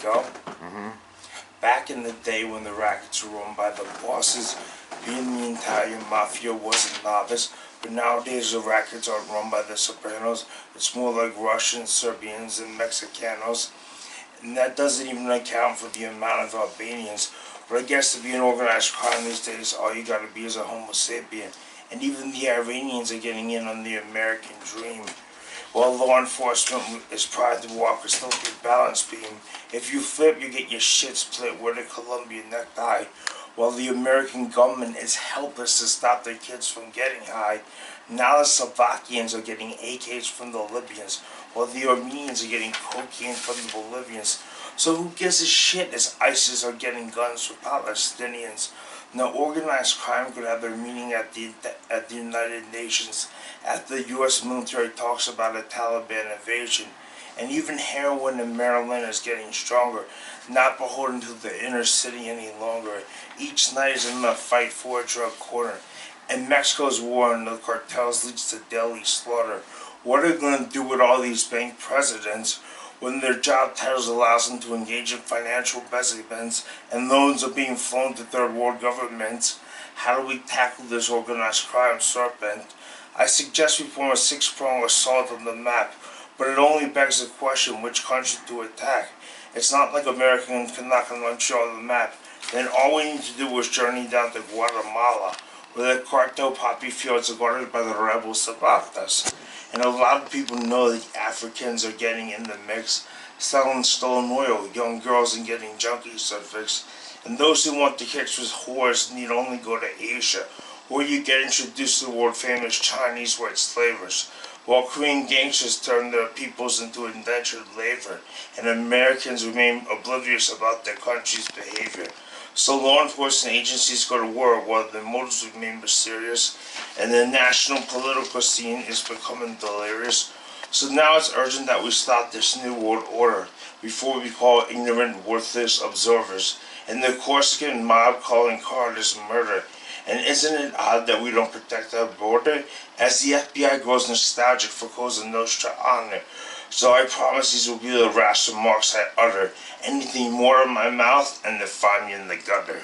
Mexico. Back in the day when the rackets were run by the bosses, being the Italian mafia was a novice, but nowadays the rackets aren't run by the Sopranos. It's more like Russians, Serbians, and Mexicanos. And that doesn't even account for the amount of Albanians. But I guess to be an organized crime these days, all you gotta be is a Homo sapien. And even the Iranians are getting in on the American dream. While law enforcement is proud to walk a slippery balance beam, if you flip, you get your shit split with a Colombian necktie. While the American government is helpless to stop their kids from getting high, now the Slovakians are getting AKs from the Libyans, while the Armenians are getting cocaine from the Bolivians. So who gives a shit as ISIS are getting guns from Palestinians? Now, organized crime could have their meaning at the United Nations after the U.S. military talks about a Taliban invasion. And even heroin in Maryland is getting stronger, not beholden to the inner city any longer. Each night is another fight for a drug corner. And Mexico's war on the cartels leads to daily slaughter. What are they going to do with all these bank presidents when their job titles allows them to engage in financial embezzlements and loans are being flown to third world governments? How do we tackle this organized crime serpent? I suggest we form a six-pronged assault on the map, but it only begs the question which country to attack. It's not like Americans can knock on Montreal on the map. Then all we need to do is journey down to Guatemala, where the cartel poppy fields are guarded by the rebel Zapatas. And a lot of people know that Africans are getting in the mix, selling stolen oil, young girls, and getting junkies fixed. And those who want the kicks with whores need only go to Asia, where you get introduced to the world-famous Chinese white slavers, while Korean gangsters turn their peoples into indentured labor, and Americans remain oblivious about their country's behavior. So law enforcement agencies go to war while their motives remain mysterious, and the national political scene is becoming delirious. So now it's urgent that we stop this new world order before we call ignorant, worthless observers, and the Corsican mob calling Carter's murder. And isn't it odd that we don't protect our border, as the FBI grows nostalgic for Cosa Nostra honor? So I promise these will be the last remarks I utter. Anything more in my mouth, and to find me in the gutter.